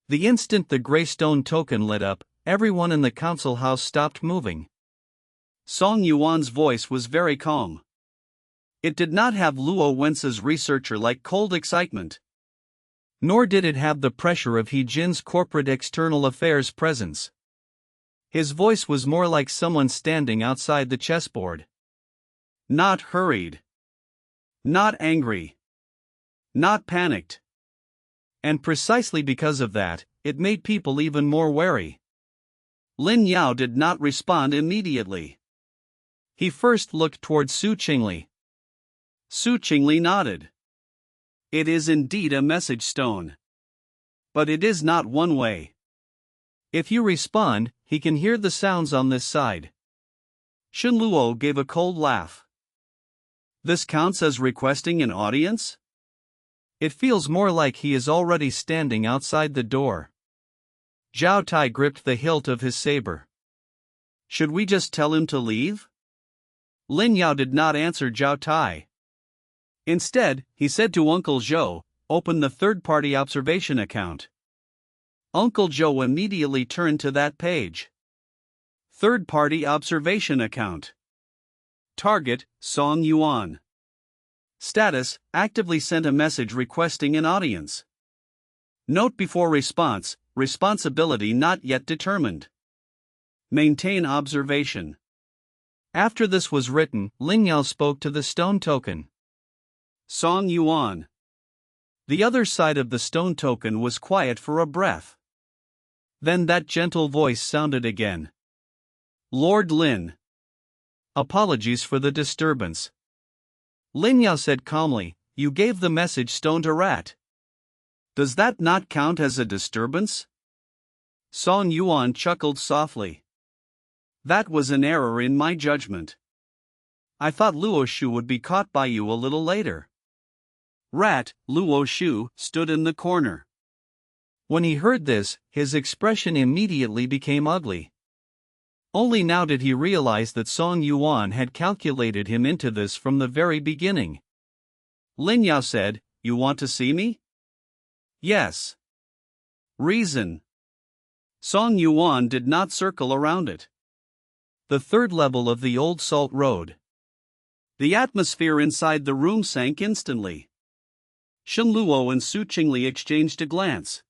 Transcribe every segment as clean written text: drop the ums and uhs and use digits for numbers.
The instant the gray stone token lit up, everyone in the council house stopped moving. Song Yuan's voice was very calm. It did not have Luo Wence's researcher-like cold excitement. Nor did it have the pressure of He Jin's corporate external affairs presence. His voice was more like someone standing outside the chessboard. Not hurried. Not angry. Not panicked. And precisely because of that, it made people even more wary. Lin Yao did not respond immediately. He first looked toward Su Qingli. Su Qingli nodded. It is indeed a message stone. But it is not one way. If you respond, he can hear the sounds on this side. Shen Luo gave a cold laugh. This counts as requesting an audience? It feels more like he is already standing outside the door. Zhao Tai gripped the hilt of his saber. Should we just tell him to leave? Lin Yao did not answer Zhao Tai. Instead, he said to Uncle Zhou, open the third-party observation account. Uncle Zhou immediately turned to that page. Third-party observation account. Target, Song Yuan. Status, actively sent a message requesting an audience. Note before response, responsibility not yet determined. Maintain observation. After this was written, Lin Yao spoke to the stone token. Song Yuan. The other side of the stone token was quiet for a breath. Then that gentle voice sounded again. Lord Lin. Apologies for the disturbance. Lin Yao said calmly, you gave the message stone to rat. Does that not count as a disturbance? Song Yuan chuckled softly. That was an error in my judgment. I thought Luo Shu would be caught by you a little later. Rat, Luo Shu, stood in the corner. When he heard this, his expression immediately became ugly. Only now did he realize that Song Yuan had calculated him into this from the very beginning. Lin Yao said, you want to see me? Yes. Reason. Song Yuan did not circle around it. The third level of the old salt road. The atmosphere inside the room sank instantly. Shen Luo and Su Qingli exchanged a glance.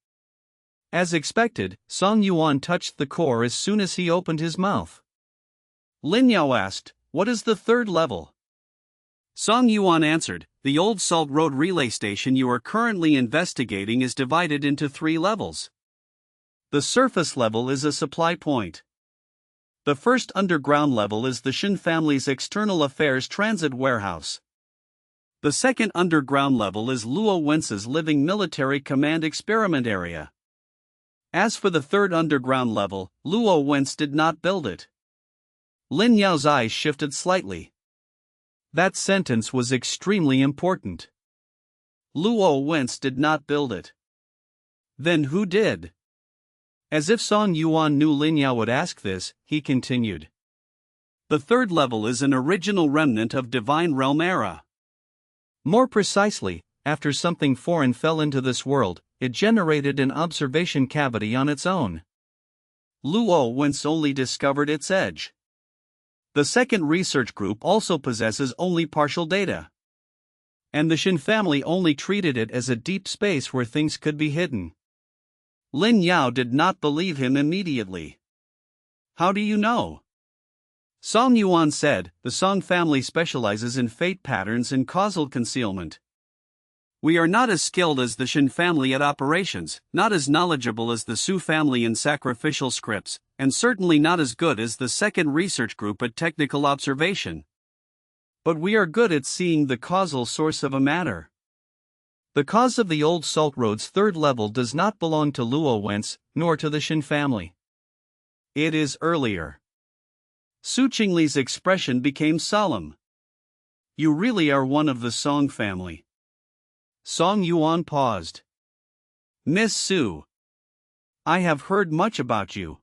As expected, Song Yuan touched the core as soon as he opened his mouth. Lin Yao asked, what is the third level? Song Yuan answered, the old salt road relay station you are currently investigating is divided into 3 levels. The surface level is a supply point. The first underground level is the Shen family's external affairs transit warehouse. The second underground level is Luo Wence's living military command experiment area. As for the third underground level, Luo Wence did not build it. Lin Yao's eyes shifted slightly. That sentence was extremely important. Luo Wence did not build it. Then who did? As if Song Yuan knew Lin Yao would ask this, he continued. The third level is an original remnant of Divine Realm era. More precisely, after something foreign fell into this world, it generated an observation cavity on its own. Luo Wence only discovered its edge. The second research group also possesses only partial data. And the Shen family only treated it as a deep space where things could be hidden. Lin Yao did not believe him immediately. How do you know? Song Yuan said, the Song family specializes in fate patterns and causal concealment. We are not as skilled as the Shen family at operations, not as knowledgeable as the Su family in sacrificial scripts, and certainly not as good as the second research group at technical observation. But we are good at seeing the causal source of a matter. The cause of the old salt road's third level does not belong to Luo Wence, nor to the Shen family. It is earlier. Su Qingli's expression became solemn. You really are one of the Song family. Song Yuan paused. Miss Su. I have heard much about you.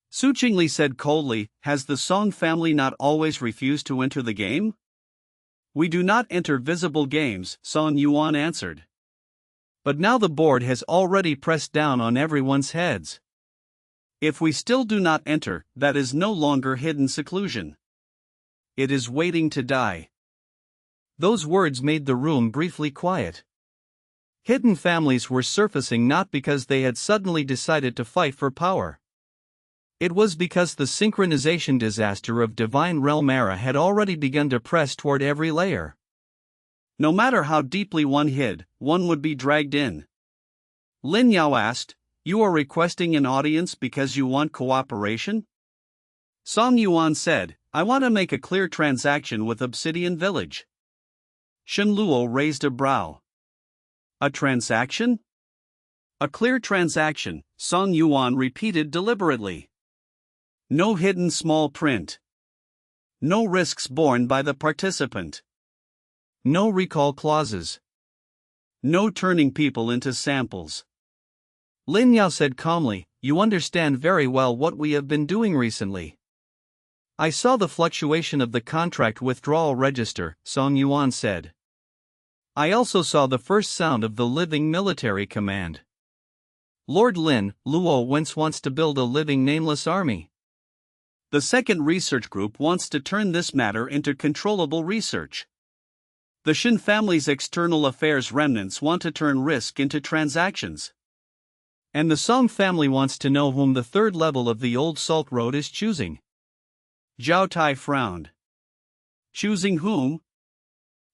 Su Qingli said coldly, has the Song family not always refused to enter the game? We do not enter visible games, Song Yuan answered. But now the board has already pressed down on everyone's heads. If we still do not enter, that is no longer hidden seclusion. It is waiting to die. Those words made the room briefly quiet. Hidden families were surfacing not because they had suddenly decided to fight for power. It was because the synchronization disaster of Divine Realm era had already begun to press toward every layer. No matter how deeply one hid, one would be dragged in. Lin Yao asked, "You are requesting an audience because you want cooperation?" Song Yuan said, "I want to make a clear transaction with Obsidian Village." Shen Luo raised a brow. "A transaction?" "A clear transaction," Song Yuan repeated deliberately. "No hidden small print. No risks borne by the participant. No recall clauses. No turning people into samples." Lin Yao said calmly, "You understand very well what we have been doing recently." "I saw the fluctuation of the contract withdrawal register," Song Yuan said. "I also saw the first sound of the living military command. Lord Lin, Luo Wentz wants to build a living nameless army. The second research group wants to turn this matter into controllable research. The Shin family's external affairs remnants want to turn risk into transactions. And the Song family wants to know whom the third level of the Old Salt Road is choosing." Zhao Tai frowned. "Choosing whom?"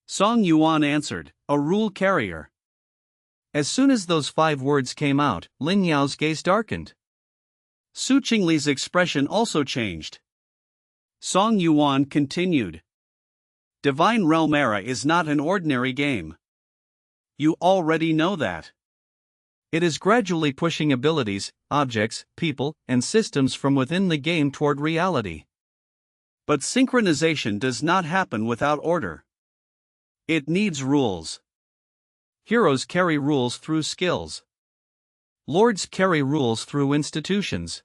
Song Yuan answered, "A rule carrier." As soon as those 5 words came out, Lin Yao's gaze darkened. Su Qingli's expression also changed. Song Yuan continued, "Divine Realm era is not an ordinary game. You already know that. It is gradually pushing abilities, objects, people, and systems from within the game toward reality. But synchronization does not happen without order. It needs rules. Heroes carry rules through skills. Lords carry rules through institutions.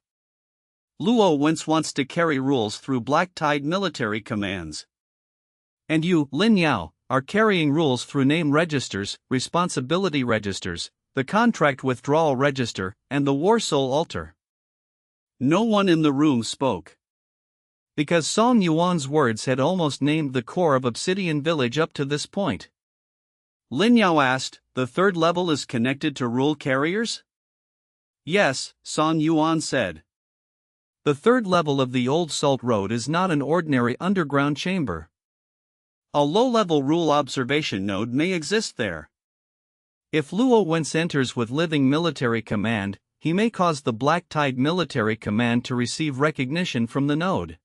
Luo Wentz wants to carry rules through black tide military commands. And you, Lin Yao, are carrying rules through name registers, responsibility registers, the contract withdrawal register, and the War Soul altar." No one in the room spoke. Because Song Yuan's words had almost named the core of Obsidian Village up to this point. Lin Yao asked, "The third level is connected to rule carriers?" "Yes," Song Yuan said. "The third level of the Old Salt Road is not an ordinary underground chamber. A low-level rule observation node may exist there. If Luo Wentz enters with living military command, he may cause the Black Tide military command to receive recognition from the node.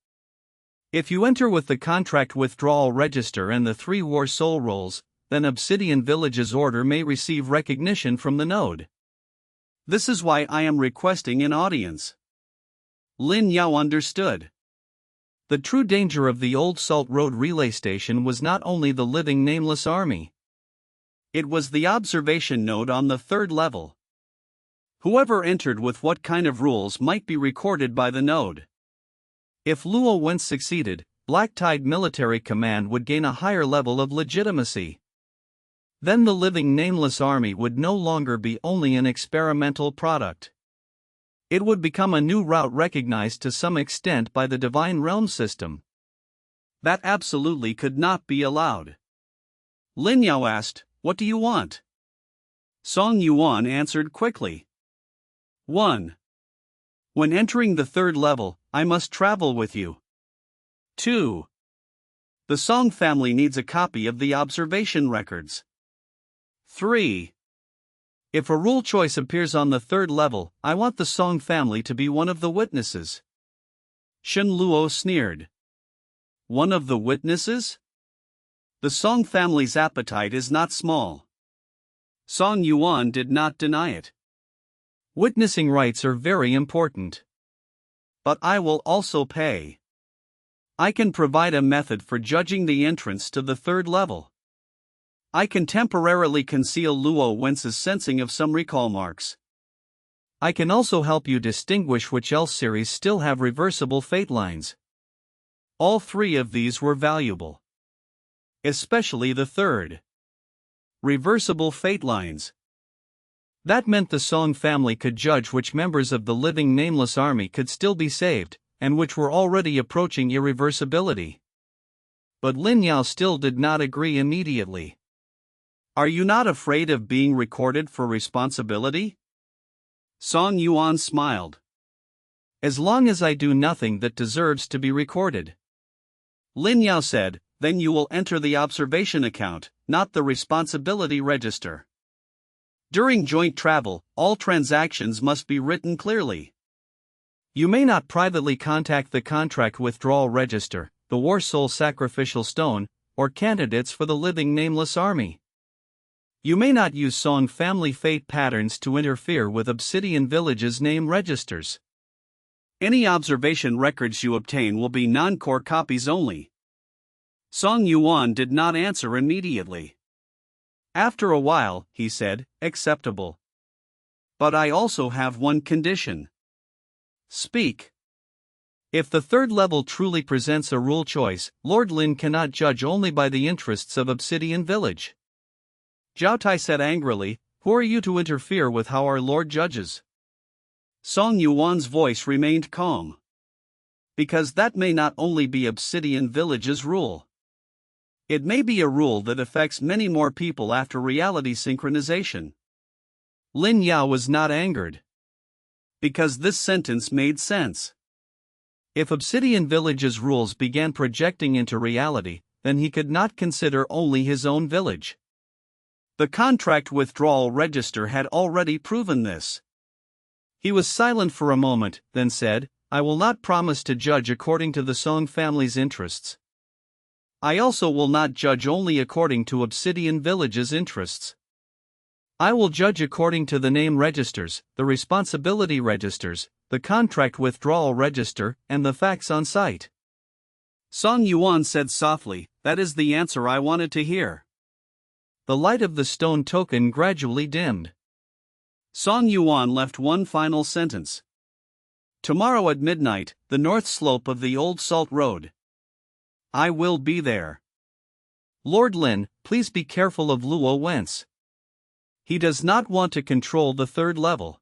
If you enter with the contract withdrawal register and the 3 War Soul rolls, then Obsidian Village's order may receive recognition from the node. This is why I am requesting an audience." Lin Yao understood. The true danger of the Old Salt Road relay station was not only the living nameless army. It was the observation node on the third level. Whoever entered with what kind of rules might be recorded by the node. If Luo Wentz succeeded, Black Tide Military Command would gain a higher level of legitimacy. Then the living nameless army would no longer be only an experimental product. It would become a new route recognized to some extent by the Divine Realm system. That absolutely could not be allowed. Lin Yao asked, "What do you want?" Song Yuan answered quickly. 1. When entering the third level, I must travel with you. 2. The Song family needs a copy of the observation records. 3. If a rule choice appears on the third level, I want the Song family to be one of the witnesses. Shen Luo sneered. One of the witnesses? The Song family's appetite is not small. Song Yuan did not deny it. Witnessing rights are very important. But I will also pay. I can provide a method for judging the entrance to the third level. I can temporarily conceal Luo Wentz's sensing of some recall marks. I can also help you distinguish which L series still have reversible fate lines. All 3 of these were valuable. Especially the third. Reversible fate lines. That meant the Song family could judge which members of the living nameless army could still be saved, and which were already approaching irreversibility. But Lin Yao still did not agree immediately. "Are you not afraid of being recorded for responsibility?" Song Yuan smiled. "As long as I do nothing that deserves to be recorded." Lin Yao said, "Then you will enter the observation account, not the responsibility register. During joint travel, all transactions must be written clearly. You may not privately contact the contract withdrawal register, the War Soul Sacrificial Stone, or candidates for the living nameless army. You may not use Song family fate patterns to interfere with Obsidian Village's name registers. Any observation records you obtain will be non-core copies only." Song Yuan did not answer immediately. After a while, he said, "Acceptable. But I also have one condition." "Speak." "If the third level truly presents a rule choice, Lord Lin cannot judge only by the interests of Obsidian Village." Zhao Tai said angrily, "Who are you to interfere with how our Lord judges?" Song Yuan's voice remained calm. "Because that may not only be Obsidian Village's rule. It may be a rule that affects many more people after reality synchronization." Lin Yao was not angered. Because this sentence made sense. If Obsidian Village's rules began projecting into reality, then he could not consider only his own village. The contract withdrawal register had already proven this. He was silent for a moment, then said, "I will not promise to judge according to the Song family's interests. I also will not judge only according to Obsidian Village's interests. I will judge according to the name registers, the responsibility registers, the contract withdrawal register, and the facts on site." Song Yuan said softly, "That is the answer I wanted to hear." The light of the stone token gradually dimmed. Song Yuan left one final sentence. "Tomorrow at midnight, the north slope of the old salt road. I will be there. Lord Lin, please be careful of Luo Wentz. He does not want to control the third level.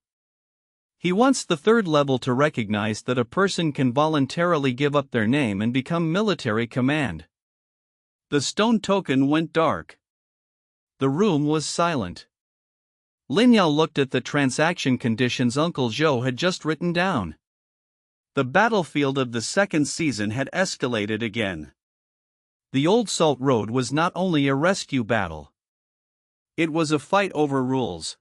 He wants the third level to recognize that a person can voluntarily give up their name and become military command." The stone token went dark. The room was silent. Lin Yao looked at the transaction conditions Uncle Zhou had just written down. The battlefield of the second season had escalated again. The old salt road was not only a rescue battle. It was a fight over rules.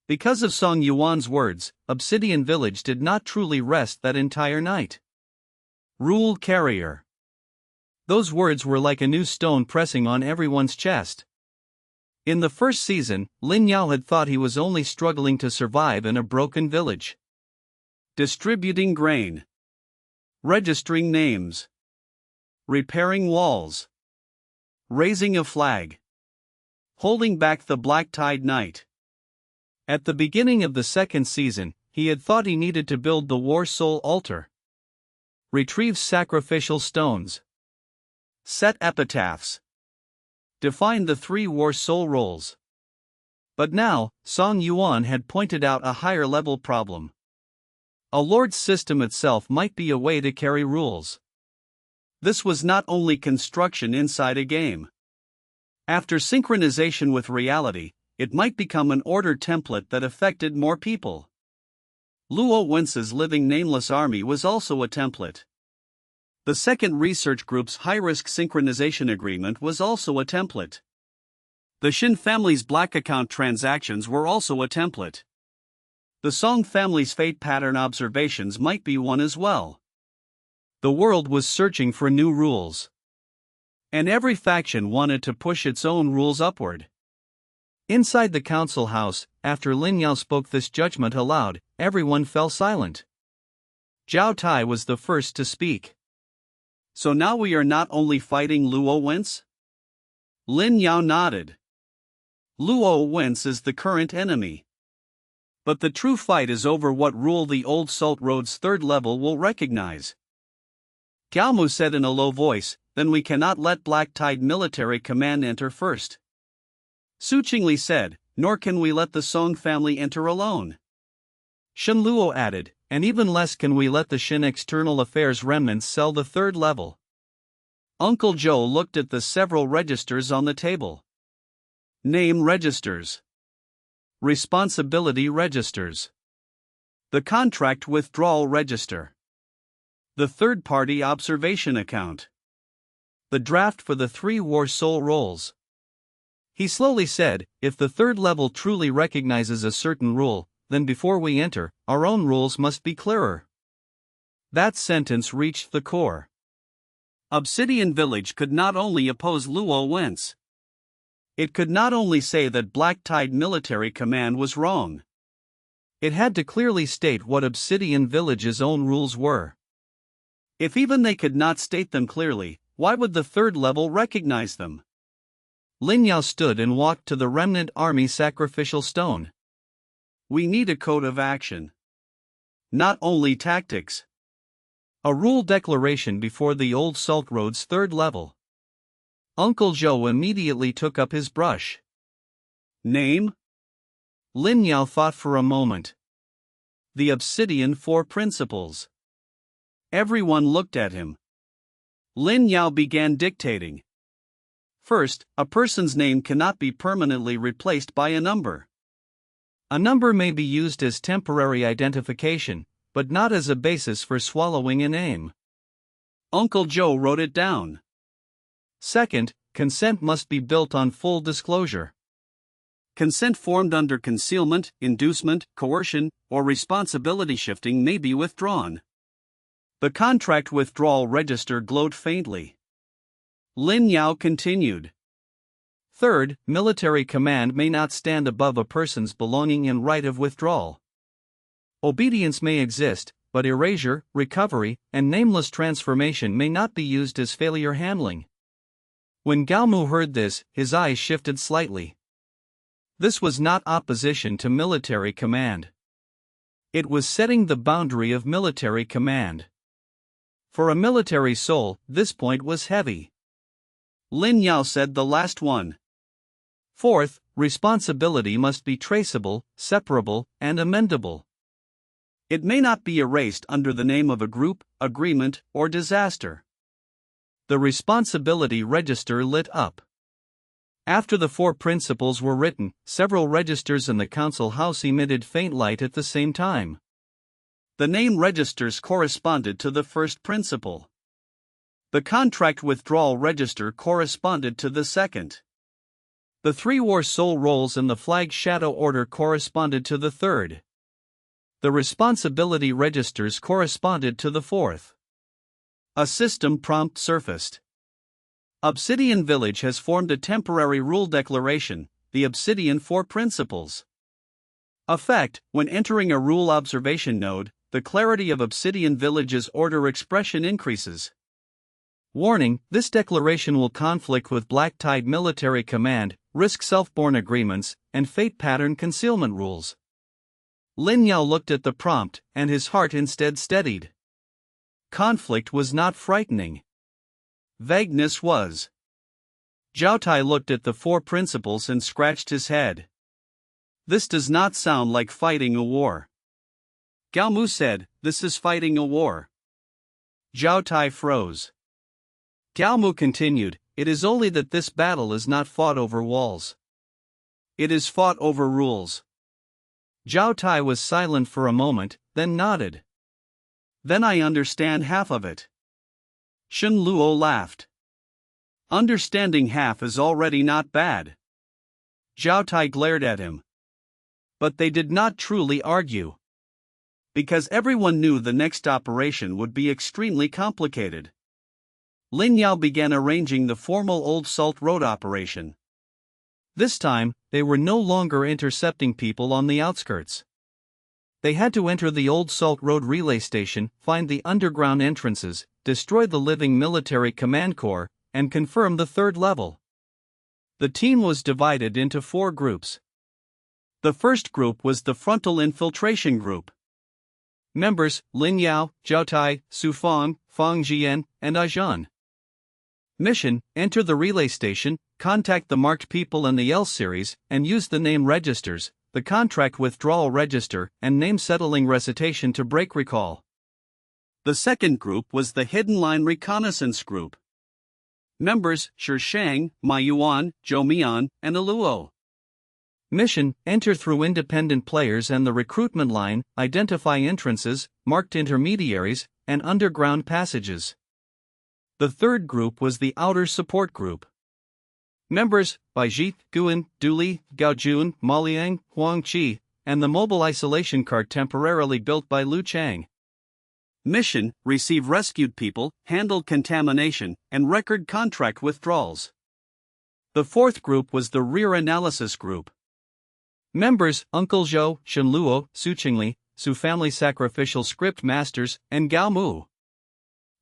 Because of Song Yuan's words, Obsidian Village did not truly rest that entire night. Rule carrier. Those words were like a new stone pressing on everyone's chest. In the first season, Lin Yao had thought he was only struggling to survive in a broken village. Distributing grain. Registering names. Repairing walls. Raising a flag. Holding back the Black Tide Night. At the beginning of the second season, he had thought he needed to build the War Soul altar. Retrieve sacrificial stones. Set epitaphs. Define the 3 War Soul roles. But now, Song Yuan had pointed out a higher level problem. A Lord's system itself might be a way to carry rules. This was not only construction inside a game. After synchronization with reality, it might become an order template that affected more people. Luo Wence's living nameless army was also a template. The second research group's high-risk synchronization agreement was also a template. The Shin family's black account transactions were also a template. The Song family's fate pattern observations might be one as well. The world was searching for new rules. And every faction wanted to push its own rules upward. Inside the council house, after Lin Yao spoke this judgment aloud, everyone fell silent. Zhao Tai was the first to speak. "So now we are not only fighting Luo Wentz?" Lin Yao nodded. "Luo Wentz is the current enemy. But the true fight is over what rule the old Salt Road's third level will recognize." Gaomu said in a low voice, "Then we cannot let Black Tide Military Command enter first." Su Qingli said, nor can we let the Song family enter alone. Shen Luo added, and even less can we let the Shin External Affairs remnants sell the third level. Uncle Joe looked at the several registers on the table. Name registers. Responsibility registers. The contract withdrawal register. The third-party observation account. The draft for the 3 war soul rolls. He slowly said, if the third level truly recognizes a certain rule, then before we enter, our own rules must be clearer. That sentence reached the core. Obsidian Village could not only oppose Luo Wentz. It could not only say that Black Tide Military Command was wrong. It had to clearly state what Obsidian Village's own rules were. If even they could not state them clearly, why would the third level recognize them? Lin Yao stood and walked to the remnant army sacrificial stone. We need a code of action. Not only tactics. A rule declaration before the Old Salt Road's third level. Uncle Joe immediately took up his brush. Name? Lin Yao thought for a moment. The Obsidian 4 Principles. Everyone looked at him. Lin Yao began dictating. First, a person's name cannot be permanently replaced by a number. A number may be used as temporary identification, but not as a basis for swallowing a name. Uncle Joe wrote it down. Second, consent must be built on full disclosure. Consent formed under concealment, inducement, coercion, or responsibility shifting may be withdrawn. The contract withdrawal register glowed faintly. Lin Yao continued. Third, military command may not stand above a person's belonging and right of withdrawal. Obedience may exist, but erasure, recovery, and nameless transformation may not be used as failure handling. When Gaomu heard this, his eyes shifted slightly. This was not opposition to military command. It was setting the boundary of military command. For a military soul, this point was heavy. Lin Yao said the last one. Fourth, responsibility must be traceable, separable, and amendable. It may not be erased under the name of a group, agreement, or disaster. The responsibility register lit up. After the 4 principles were written, several registers in the council house emitted faint light at the same time. The name registers corresponded to the first principle. The contract withdrawal register corresponded to the second. The 3 war soul rolls in the flag shadow order corresponded to the third. The responsibility registers corresponded to the fourth. A system prompt surfaced. Obsidian Village has formed a temporary rule declaration, the Obsidian 4 Principles. Effect: when entering a rule observation node, the clarity of Obsidian Village's order expression increases. Warning: this declaration will conflict with Black Tide Military Command, Risk Self-Born Agreements, and Fate Pattern Concealment Rules. Lin Yao looked at the prompt, and his heart instead steadied. Conflict was not frightening. Vagueness was. Zhao Tai looked at the 4 principles and scratched his head. This does not sound like fighting a war. Gaomu said, this is fighting a war. Zhao Tai froze. Gaomu continued, it is only that this battle is not fought over walls. It is fought over rules. Zhao Tai was silent for a moment, then nodded. Then I understand half of it. Shen Luo laughed. Understanding half is already not bad. Zhao Tai glared at him. But they did not truly argue. Because everyone knew the next operation would be extremely complicated. Lin Yao began arranging the formal Old Salt Road operation. This time, they were no longer intercepting people on the outskirts. They had to enter the Old Salt Road relay station, find the underground entrances, destroy the living military command corps, and confirm the third level. The team was divided into 4 groups. The first group was the Frontal Infiltration Group. Members: Lin Yao, Zhao Tai, Su Fang, Fang Jian, and Ajan. Mission: enter the relay station, contact the marked people in the L series and use the name registers, the contract withdrawal register, and name settling recitation to break recall. The second group was the Hidden Line Reconnaissance Group. Members: Shishang, Ma Yuan, Zhou Mian, and Luo. Mission: enter through independent players and the recruitment line, identify entrances, marked intermediaries, and underground passages. The third group was the Outer Support Group. Members: Baiji, Guan, Duli, Gaojun, Maliang, Huangqi, and the mobile isolation cart temporarily built by Lu Chang. Mission: receive rescued people, handle contamination, and record contract withdrawals. The fourth group was the Rear Analysis Group. Members: Uncle Zhou, Shenluo, Su Qingli, Su Family Sacrificial Script Masters, and Gao Mu.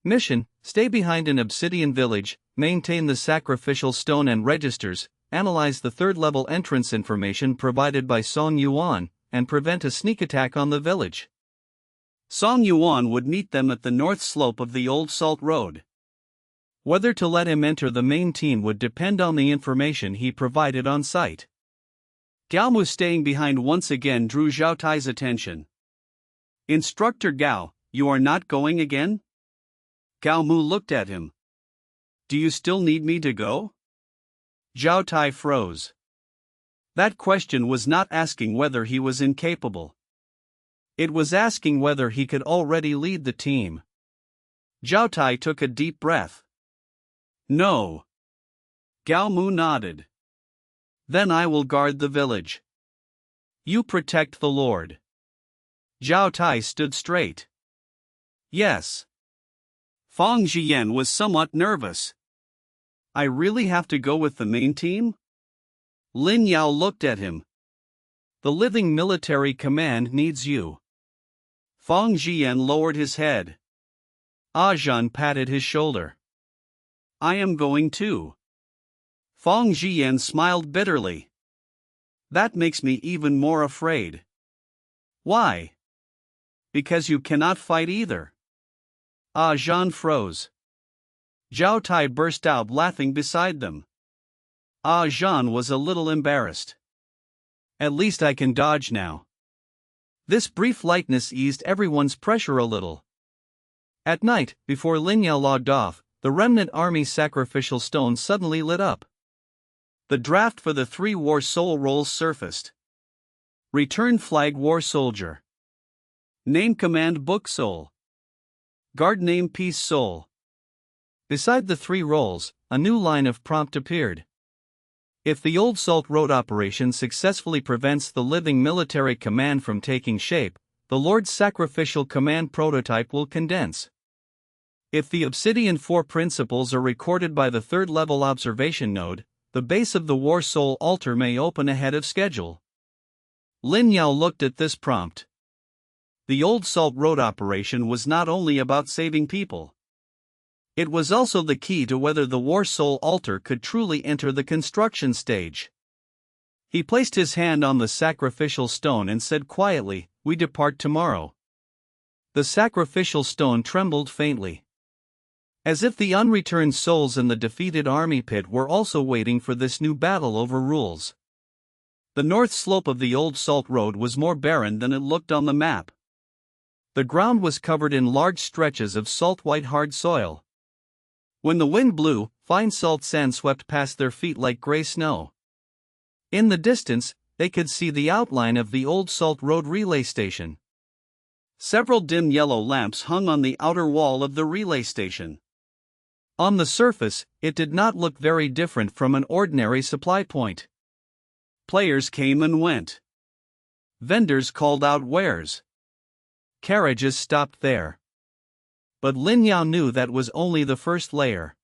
Mission: stay behind in Obsidian Village, maintain the sacrificial stone and registers, analyze the third-level entrance information provided by Song Yuan, and prevent a sneak attack on the village. Song Yuan would meet them at the north slope of the Old Salt Road. Whether to let him enter the main team would depend on the information he provided on site. Gao Mu staying behind once again drew Zhao Tai's attention. "Instructor Gao, you are not going again?" Gao Mu looked at him. "Do you still need me to go?" Zhao Tai froze. That question was not asking whether he was incapable. It was asking whether he could already lead the team. Zhao Tai took a deep breath. "No." Gao Mu nodded. "Then I will guard the village. You protect the Lord." Zhao Tai stood straight. "Yes." Fang Jian was somewhat nervous. "I really have to go with the main team?" Lin Yao looked at him. "The living military command needs you." Fang Jian lowered his head. Zhan patted his shoulder. "I am going too." Fang Jian smiled bitterly. "That makes me even more afraid." "Why?" "Because you cannot fight either." Zhan froze. Zhao Tai burst out laughing beside them. Zhan was a little embarrassed. "At least I can dodge now." This brief lightness eased everyone's pressure a little. At night, before Lin Yao logged off, the remnant army's sacrificial stone suddenly lit up. The draft for the 3 War Soul roles surfaced. Return Flag War Soldier. Name Command Book Soul. Guard Name Peace Soul. Beside the 3 roles, a new line of prompt appeared. If the Old Salt Road operation successfully prevents the living military command from taking shape, the Lord's sacrificial command prototype will condense. If the Obsidian 4 principles are recorded by the 3rd-level observation node, the base of the War Soul altar may open ahead of schedule. Lin Yao looked at this prompt. The Old Salt Road operation was not only about saving people. It was also the key to whether the War Soul altar could truly enter the construction stage. He placed his hand on the sacrificial stone and said quietly, "We depart tomorrow." The sacrificial stone trembled faintly. As if the unreturned souls in the defeated army pit were also waiting for this new battle over rules. The north slope of the Old Salt Road was more barren than it looked on the map. The ground was covered in large stretches of salt-white hard soil. When the wind blew, fine salt sand swept past their feet like gray snow. In the distance, they could see the outline of the Old Salt Road relay station. Several dim yellow lamps hung on the outer wall of the relay station. On the surface, it did not look very different from an ordinary supply point. Players came and went. Vendors called out wares. Carriages stopped there. But Lin Yao knew that was only the first layer.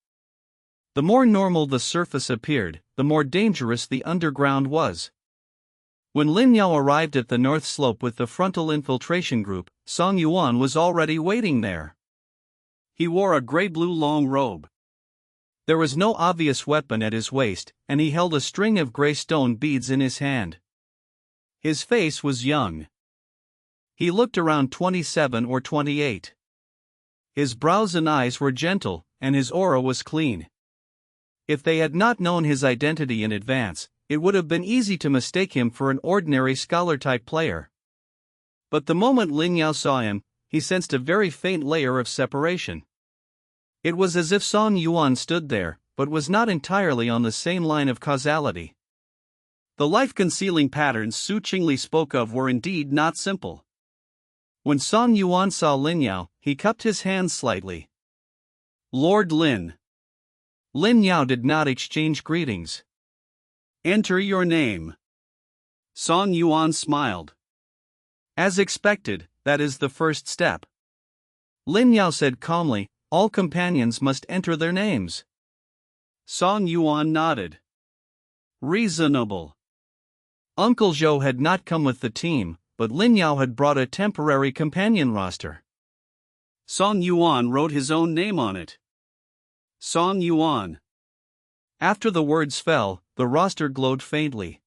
The more normal the surface appeared, the more dangerous the underground was. When Lin Yao arrived at the north slope with the frontal infiltration group, Song Yuan was already waiting there. He wore a gray-blue long robe. There was no obvious weapon at his waist, and he held a string of gray stone beads in his hand. His face was young. He looked around 27 or 28. His brows and eyes were gentle, and his aura was clean. If they had not known his identity in advance, it would have been easy to mistake him for an ordinary scholar-type player. But the moment Lin Yao saw him, he sensed a very faint layer of separation. It was as if Song Yuan stood there, but was not entirely on the same line of causality. The life-concealing patterns Su Qingli spoke of were indeed not simple. When Song Yuan saw Lin Yao, he cupped his hands slightly. "Lord Lin." Lin Yao did not exchange greetings. "Enter your name." Song Yuan smiled. "As expected, that is the first step." Lin Yao said calmly, "All companions must enter their names." Song Yuan nodded. "Reasonable." Uncle Zhou had not come with the team, but Lin Yao had brought a temporary companion roster. Song Yuan wrote his own name on it. Song Yuan. After the words fell, the roster glowed faintly.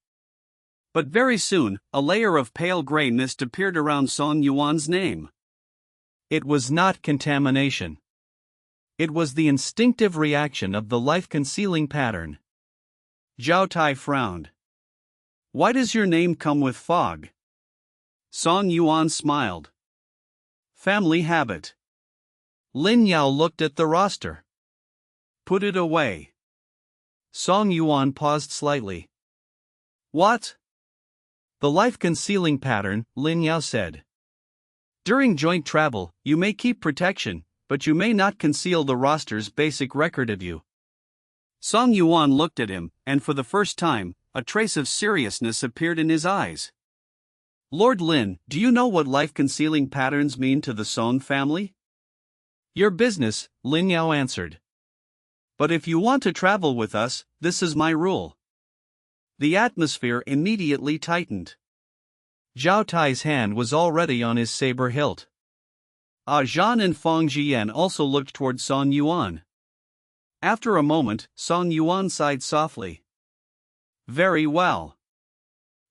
But very soon, a layer of pale gray mist appeared around Song Yuan's name. It was not contamination. It was the instinctive reaction of the life-concealing pattern. Zhao Tai frowned. "Why does your name come with fog?" Song Yuan smiled. "Family habit." Lin Yao looked at the roster. "Put it away." Song Yuan paused slightly. "What?" "The life-concealing pattern," Lin Yao said. "During joint travel, you may keep protection, but you may not conceal the roster's basic record of you." Song Yuan looked at him, and for the first time, a trace of seriousness appeared in his eyes. "Lord Lin, do you know what life-concealing patterns mean to the Song family?" "Your business," Lin Yao answered. "But if you want to travel with us, this is my rule." The atmosphere immediately tightened. Zhao Tai's hand was already on his saber hilt. Zhan and Fang Jian also looked toward Song Yuan. After a moment, Song Yuan sighed softly. "Very well."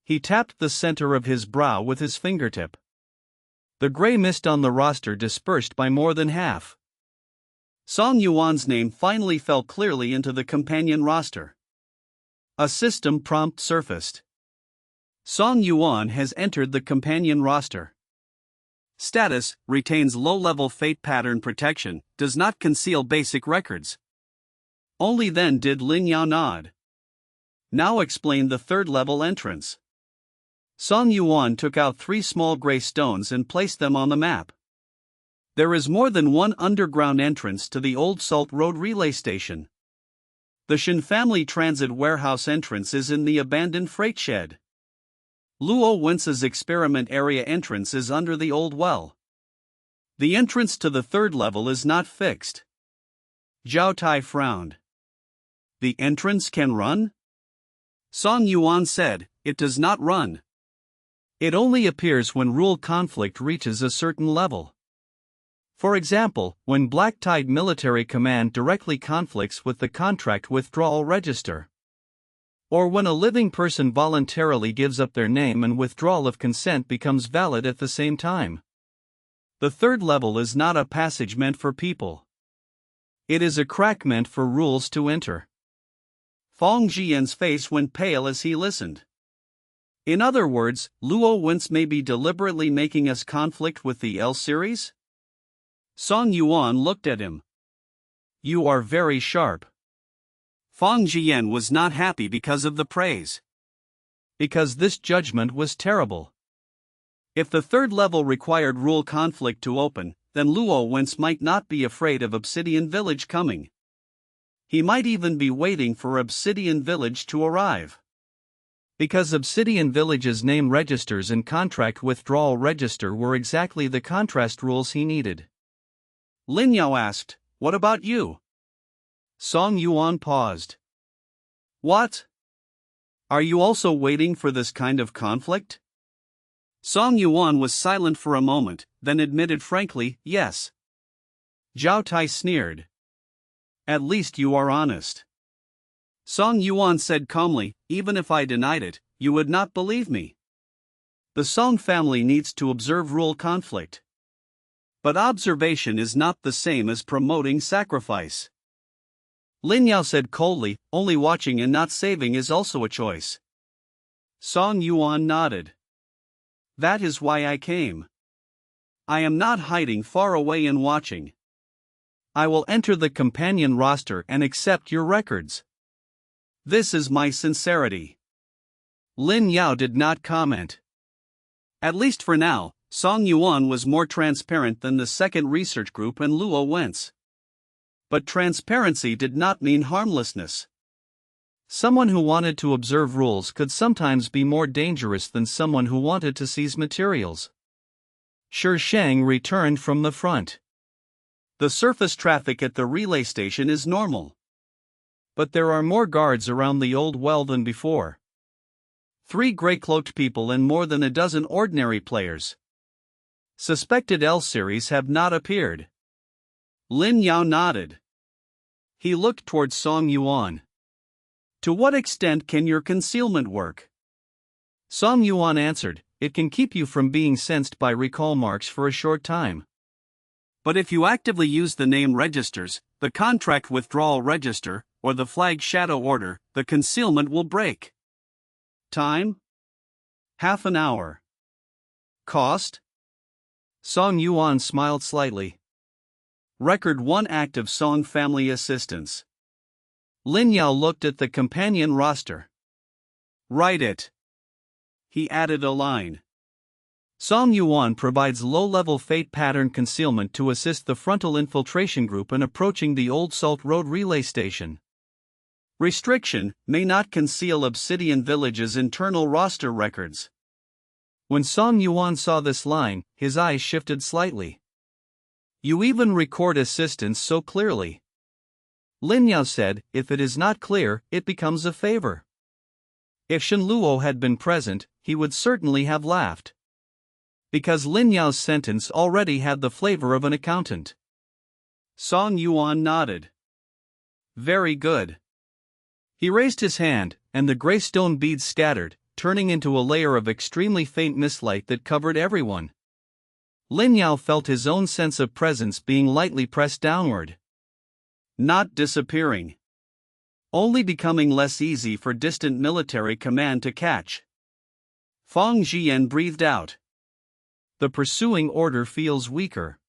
He tapped the center of his brow with his fingertip. The gray mist on the roster dispersed by more than half. Song Yuan's name finally fell clearly into the companion roster. A system prompt surfaced. Song Yuan has entered the companion roster. Status: retains low-level fate pattern protection, does not conceal basic records. Only then did Lin Yao nod. "Now explain the third-level entrance." Song Yuan took out 3 small gray stones and placed them on the map. There is more than one underground entrance to the old Salt Road relay station. The Shen family transit warehouse entrance is in the abandoned freight shed. Luo Wence's experiment area entrance is under the old well. The entrance to the third level is not fixed. Zhao Tai frowned. "The entrance can run?" Song Yuan said, "It does not run. It only appears when rule conflict reaches a certain level. For example, when Black Tide Military Command directly conflicts with the contract withdrawal register. Or when a living person voluntarily gives up their name and withdrawal of consent becomes valid at the same time. The third level is not a passage meant for people. It is a crack meant for rules to enter." Fang Jian's face went pale as he listened. "In other words, Luo Wentz may be deliberately making us conflict with the L series?" Song Yuan looked at him. "You are very sharp." Fang Jian was not happy because of the praise. Because this judgment was terrible. If the third level required rule conflict to open, then Luo Wentz might not be afraid of Obsidian Village coming. He might even be waiting for Obsidian Village to arrive. Because Obsidian Village's name registers and contract withdrawal register were exactly the contrast rules he needed. Lin Yao asked, "What about you?" Song Yuan paused. "What? Are you also waiting for this kind of conflict?" Song Yuan was silent for a moment, then admitted frankly, "Yes." Zhao Tai sneered. "At least you are honest." Song Yuan said calmly, "Even if I denied it, you would not believe me. The Song family needs to observe rule conflict. But observation is not the same as promoting sacrifice." Lin Yao said coldly, only watching and not saving is also a choice. Song Yuan nodded. That is why I came. I am not hiding far away and watching. I will enter the companion roster and accept your records. This is my sincerity. Lin Yao did not comment. At least for now, Song Yuan was more transparent than the second research group and Luo Wentz. But transparency did not mean harmlessness. Someone who wanted to observe rules could sometimes be more dangerous than someone who wanted to seize materials. Shi Sheng returned from the front. The surface traffic at the relay station is normal. But there are more guards around the old well than before. 3 gray-cloaked people and more than a dozen ordinary players. Suspected L-series have not appeared. Lin Yao nodded. He looked towards Song Yuan. To what extent can your concealment work? Song Yuan answered, it can keep you from being sensed by recall marks for a short time. But if you actively use the name registers, the contract withdrawal register, or the flag shadow order, the concealment will break. Time? Half an hour. Cost? Song Yuan smiled slightly. Record 1 active Song family assistance. Lin Yao looked at the companion roster. Write it. He added a line. Song Yuan provides low-level fate pattern concealment to assist the frontal infiltration group in approaching the Old Salt Road relay station. Restriction, may not conceal Obsidian Village's internal roster records. When Song Yuan saw this line, his eyes shifted slightly. You even record assistance so clearly. Lin Yao said, if it is not clear, it becomes a favor. If Shen Luo had been present, he would certainly have laughed. Because Lin Yao's sentence already had the flavor of an accountant. Song Yuan nodded. Very good. He raised his hand, and the gray stone beads scattered, turning into a layer of extremely faint mistlight that covered everyone. Lin Yao felt his own sense of presence being lightly pressed downward. Not disappearing. Only becoming less easy for distant military command to catch. Fang Jian breathed out. The pursuing order feels weaker.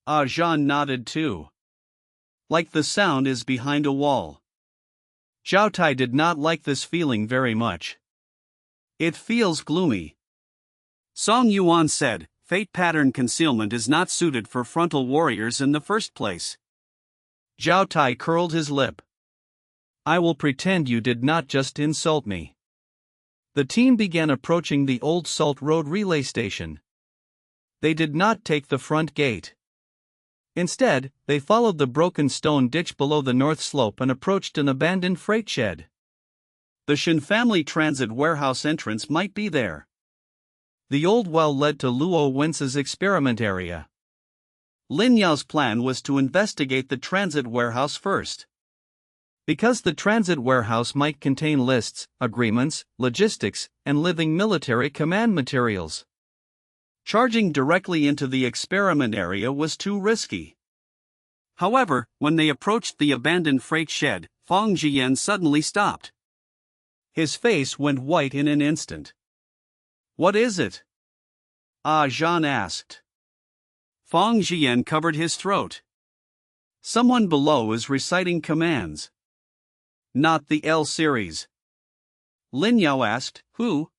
Zhan nodded too. Like the sound is behind a wall. Zhao Tai did not like this feeling very much. It feels gloomy. Song Yuan said, fate pattern concealment is not suited for frontal warriors in the first place. Zhao Tai curled his lip. I will pretend you did not just insult me. The team began approaching the Old Salt Road relay station. They did not take the front gate. Instead, they followed the broken stone ditch below the north slope and approached an abandoned freight shed. The Shen family transit warehouse entrance might be there. The old well led to Luo Wentz's experiment area. Lin Yao's plan was to investigate the transit warehouse first. Because the transit warehouse might contain lists, agreements, logistics, and living military command materials. Charging directly into the experiment area was too risky. However, when they approached the abandoned freight shed, Fang Jian suddenly stopped. His face went white in an instant. What is it? Zhan asked. Fang Jian covered his throat. Someone below is reciting commands. Not the L series. Lin Yao asked, who?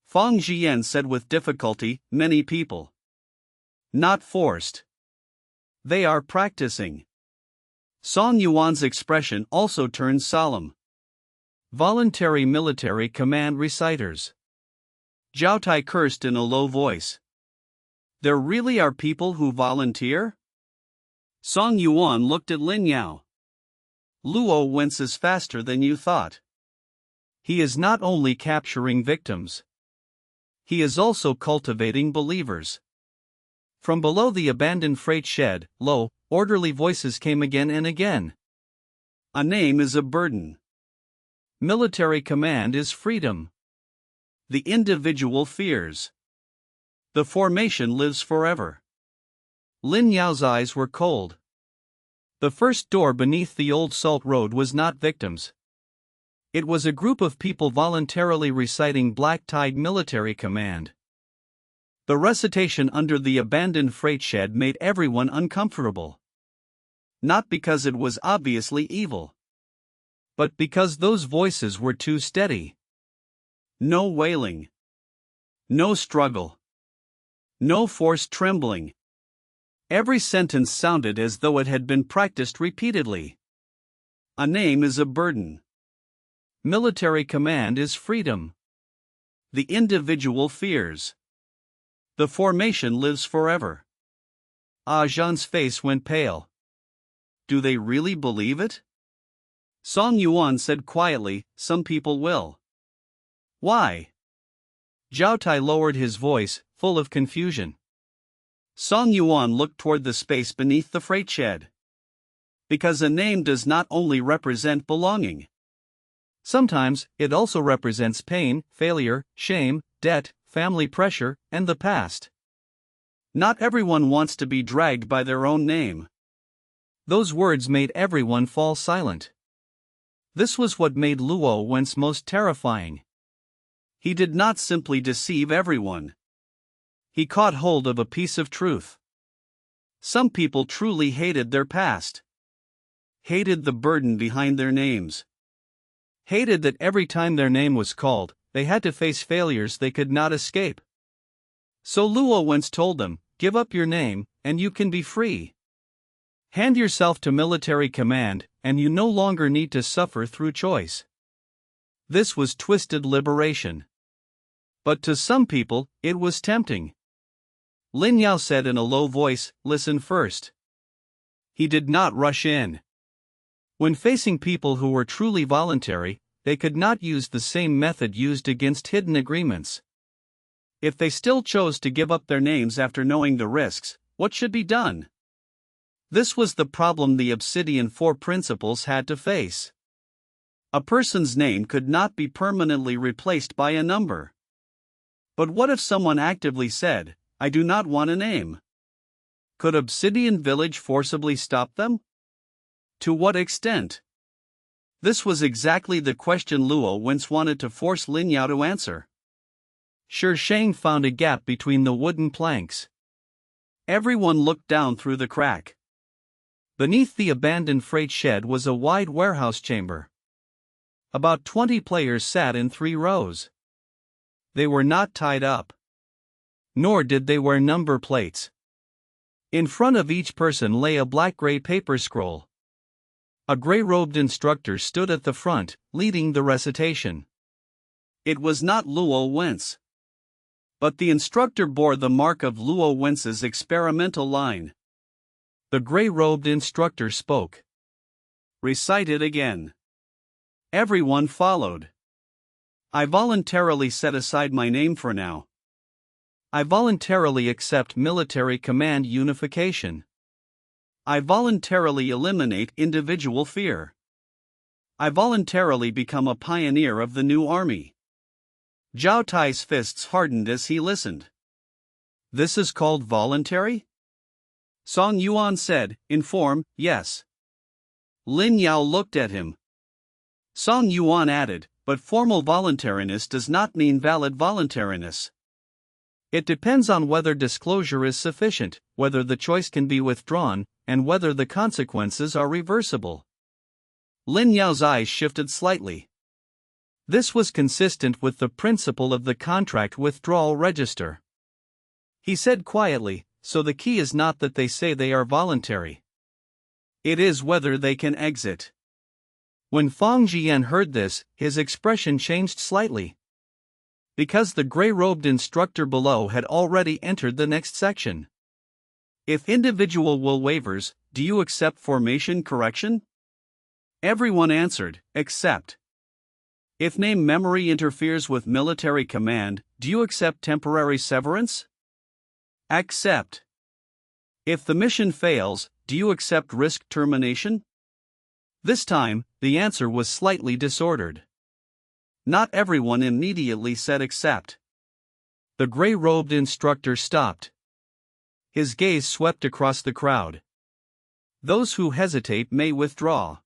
Fang Jian said with difficulty, many people. Not forced. They are practicing. Song Yuan's expression also turned solemn. Voluntary military command reciters. Zhao Tai cursed in a low voice. There really are people who volunteer? Song Yuan looked at Lin Yao. Luo Wentz is faster than you thought. He is not only capturing victims. He is also cultivating believers. From below the abandoned freight shed, low, orderly voices came again and again. A name is a burden. Military command is freedom. The individual fears. The formation lives forever. Lin Yao's eyes were cold. The first door beneath the old salt road was not victims. It was a group of people voluntarily reciting black-tied military command. The recitation under the abandoned freight shed made everyone uncomfortable. Not because it was obviously evil, but because those voices were too steady. No wailing. No struggle. No forced trembling. Every sentence sounded as though it had been practiced repeatedly. A name is a burden. Military command is freedom. The individual fears. The formation lives forever. Jean's face went pale. Do they really believe it? Song Yuan said quietly, some people will. Why? Zhao Tai lowered his voice, full of confusion. Song Yuan looked toward the space beneath the freight shed. Because a name does not only represent belonging. Sometimes, it also represents pain, failure, shame, debt, family pressure, and the past. Not everyone wants to be dragged by their own name. Those words made everyone fall silent. This was what made Luo Wen's most terrifying. He did not simply deceive everyone. He caught hold of a piece of truth. Some people truly hated their past. Hated the burden behind their names. Hated that every time their name was called, they had to face failures they could not escape. So Luo once told them, give up your name, and you can be free. Hand yourself to military command, and you no longer need to suffer through choice. This was twisted liberation. But to some people, it was tempting. Lin Yao said in a low voice, listen first. He did not rush in. When facing people who were truly voluntary, they could not use the same method used against hidden agreements. If they still chose to give up their names after knowing the risks, what should be done? This was the problem the Obsidian Four Principles had to face. A person's name could not be permanently replaced by a number. But what if someone actively said, I do not want a name? Could Obsidian Village forcibly stop them? To what extent? This was exactly the question Luo once wanted to force Lin Yao to answer. Shi Shang found a gap between the wooden planks. Everyone looked down through the crack. Beneath the abandoned freight shed was a wide warehouse chamber. About 20 players sat in 3 rows. They were not tied up. Nor did they wear number plates. In front of each person lay a black-gray paper scroll. A gray-robed instructor stood at the front, leading the recitation. It was not Luo Wen's. But the instructor bore the mark of Luo Wen's experimental line. The gray-robed instructor spoke. Recite it again. Everyone followed. I voluntarily set aside my name for now. I voluntarily accept military command unification. I voluntarily eliminate individual fear. I voluntarily become a pioneer of the new army. Zhao Tai's fists hardened as he listened. This is called voluntary? Song Yuan said, in form, yes. Lin Yao looked at him. Song Yuan added, but formal voluntariness does not mean valid voluntariness. It depends on whether disclosure is sufficient, whether the choice can be withdrawn, and whether the consequences are reversible. Lin Yao's eyes shifted slightly. This was consistent with the principle of the contract withdrawal register. He said quietly, so the key is not that they say they are voluntary. It is whether they can exit. When Fang Jian heard this, his expression changed slightly. Because the gray-robed instructor below had already entered the next section. If individual will waivers, do you accept formation correction? Everyone answered, accept. If name memory interferes with military command, do you accept temporary severance? Accept. If the mission fails, do you accept risk termination? This time, the answer was slightly disordered. Not everyone immediately said accept. The gray-robed instructor stopped. His gaze swept across the crowd. Those who hesitate may withdraw.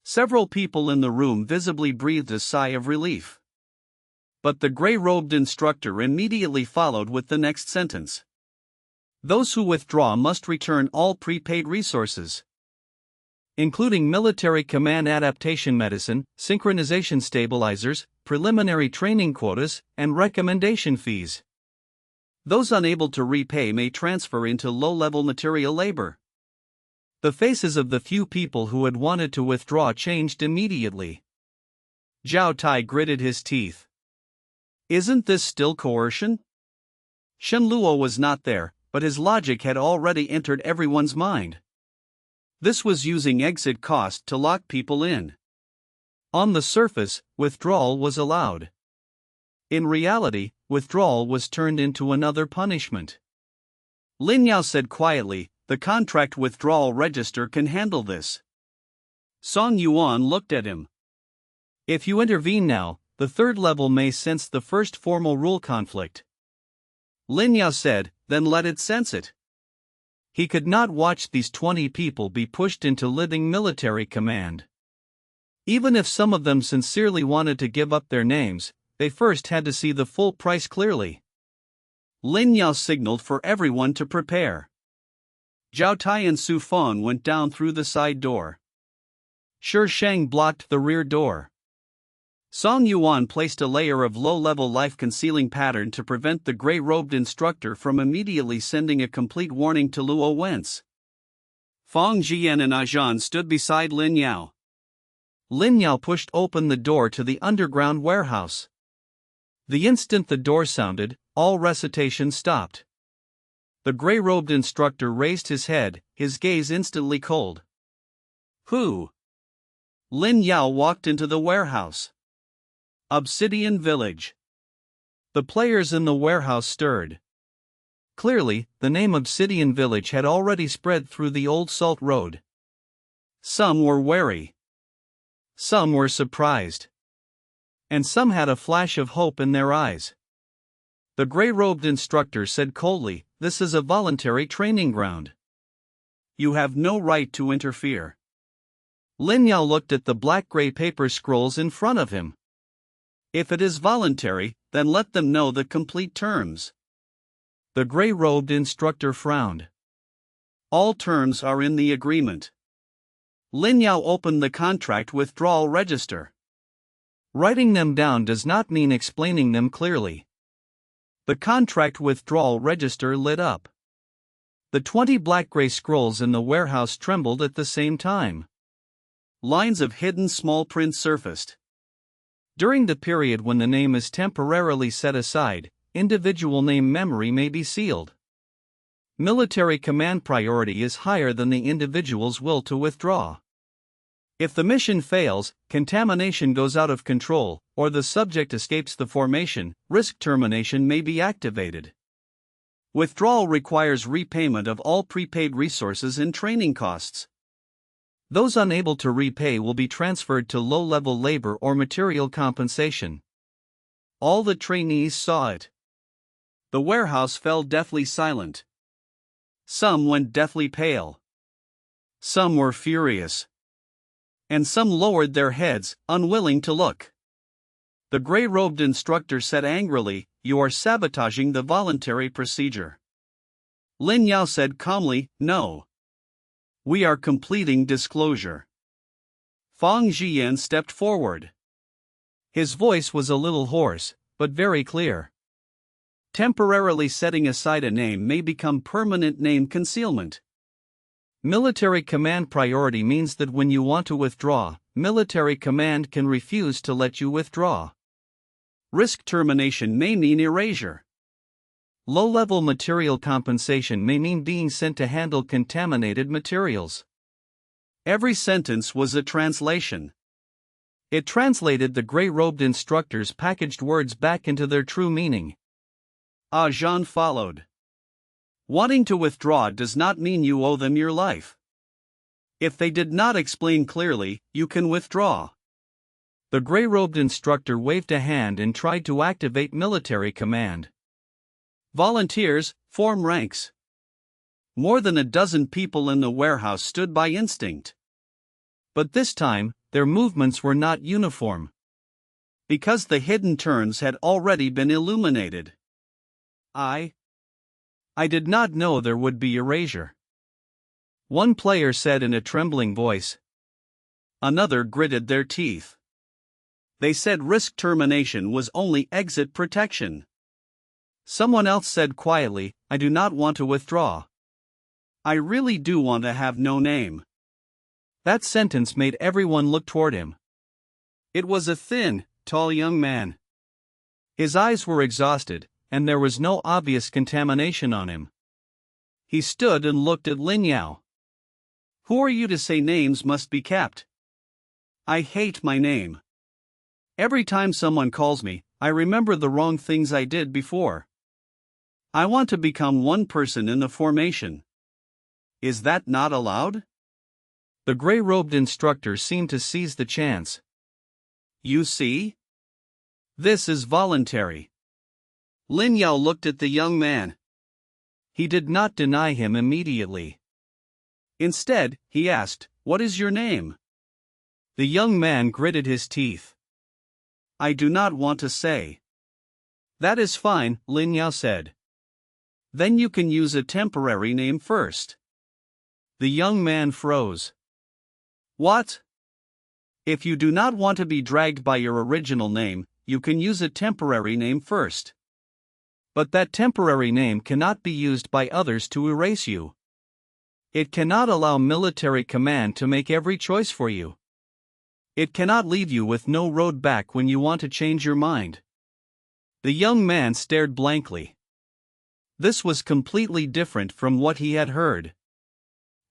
Several people in the room visibly breathed a sigh of relief. But the gray-robed instructor immediately followed with the next sentence. Those who withdraw must return all prepaid resources, including military command adaptation medicine, synchronization stabilizers, preliminary training quotas, and recommendation fees. Those unable to repay may transfer into low-level material labor. The faces of the few people who had wanted to withdraw changed immediately. Zhao Tai gritted his teeth. Isn't this still coercion? Shen Luo was not there, but his logic had already entered everyone's mind. This was using exit cost to lock people in. On the surface, withdrawal was allowed. In reality, withdrawal was turned into another punishment. Lin Yao said quietly, "The contract withdrawal register can handle this." Song Yuan looked at him. "If you intervene now, the third level may sense the first formal rule conflict." Lin Yao said, "Then let it sense it." He could not watch these 20 people be pushed into living military command. Even if some of them sincerely wanted to give up their names, they first had to see the full price clearly. Lin Yao signaled for everyone to prepare. Zhao Tai and Su Feng went down through the side door. Shi Sheng blocked the rear door. Song Yuan placed a layer of low-level life-concealing pattern to prevent the gray-robed instructor from immediately sending a complete warning to Luo Wentz. Fang Jian and Ajan stood beside Lin Yao. Lin Yao pushed open the door to the underground warehouse. The instant the door sounded, all recitation stopped. The gray-robed instructor raised his head, his gaze instantly cold. Who? Lin Yao walked into the warehouse. Obsidian Village. The players in the warehouse stirred. Clearly, the name Obsidian Village had already spread through the old Salt Road. Some were wary. Some were surprised. And some had a flash of hope in their eyes. The gray-robed instructor said coldly, "This is a voluntary training ground. You have no right to interfere." Lin Yao looked at the black-gray paper scrolls in front of him. If it is voluntary, then let them know the complete terms. The gray-robed instructor frowned. All terms are in the agreement. Lin Yao opened the contract withdrawal register. Writing them down does not mean explaining them clearly. The contract withdrawal register lit up. The 20 black-gray scrolls in the warehouse trembled at the same time. Lines of hidden small print surfaced. During the period when the name is temporarily set aside, individual name memory may be sealed. Military command priority is higher than the individual's will to withdraw. If the mission fails, contamination goes out of control, or the subject escapes the formation, risk termination may be activated. Withdrawal requires repayment of all prepaid resources and training costs. Those unable to repay will be transferred to low-level labor or material compensation. All the trainees saw it. The warehouse fell deathly silent. Some went deathly pale. Some were furious. And some lowered their heads, unwilling to look. The gray-robed instructor said angrily, "You are sabotaging the voluntary procedure." Lin Yao said calmly, "No. We are completing disclosure." Fang Jian stepped forward. His voice was a little hoarse, but very clear. Temporarily setting aside a name may become permanent name concealment. Military command priority means that when you want to withdraw, military command can refuse to let you withdraw. Risk termination may mean erasure. Low-level material compensation may mean being sent to handle contaminated materials. Every sentence was a translation. It translated the gray-robed instructor's packaged words back into their true meaning. Ajan followed. Wanting to withdraw does not mean you owe them your life. If they did not explain clearly, you can withdraw. The gray-robed instructor waved a hand and tried to activate military command. Volunteers, form ranks. More than a dozen people in the warehouse stood by instinct. But this time, their movements were not uniform. Because the hidden turns had already been illuminated. I did not know there would be erasure. One player said in a trembling voice. Another gritted their teeth. They said risk termination was only exit protection. Someone else said quietly, I do not want to withdraw. I really do want to have no name. That sentence made everyone look toward him. It was a thin, tall young man. His eyes were exhausted, and there was no obvious contamination on him. He stood and looked at Lin Yao. Who are you to say names must be kept? I hate my name. Every time someone calls me, I remember the wrong things I did before. I want to become one person in the formation. Is that not allowed? The gray-robed instructor seemed to seize the chance. You see? This is voluntary. Lin Yao looked at the young man. He did not deny him immediately. Instead, he asked, What is your name? The young man gritted his teeth. I do not want to say. That is fine, Lin Yao said. Then you can use a temporary name first. The young man froze. What? If you do not want to be dragged by your original name, you can use a temporary name first. But that temporary name cannot be used by others to erase you. It cannot allow military command to make every choice for you. It cannot leave you with no road back when you want to change your mind. The young man stared blankly. This was completely different from what he had heard.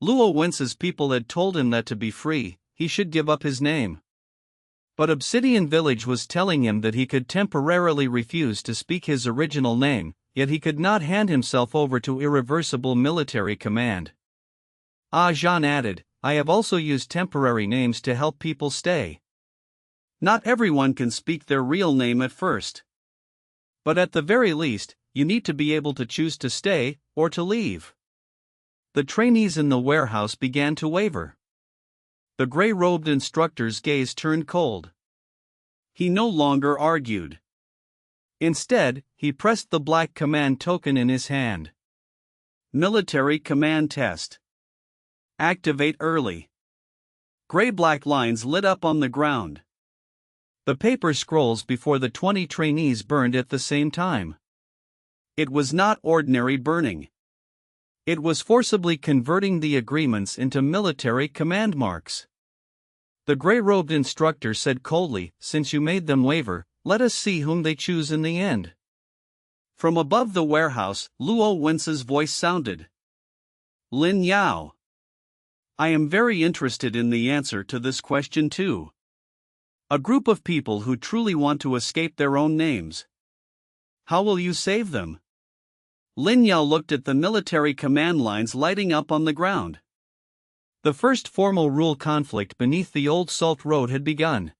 Luo Wence's people had told him that to be free, he should give up his name. But Obsidian Village was telling him that he could temporarily refuse to speak his original name, yet he could not hand himself over to irreversible military command. Ah Zhan added, I have also used temporary names to help people stay. Not everyone can speak their real name at first. But at the very least, you need to be able to choose to stay, or to leave. The trainees in the warehouse began to waver. The gray-robed instructor's gaze turned cold. He no longer argued. Instead, he pressed the black command token in his hand. Military command test. Activate early. Gray-black lines lit up on the ground. The paper scrolls before the 20 trainees burned at the same time. It was not ordinary burning. It was forcibly converting the agreements into military command marks. The gray-robed instructor said coldly, Since you made them waver, let us see whom they choose in the end. From above the warehouse, Luo Wence's voice sounded. Lin Yao. I am very interested in the answer to this question too. A group of people who truly want to escape their own names. How will you save them? Lin Yao looked at the military command lines lighting up on the ground. The first formal rule conflict beneath the old Salt Road had begun.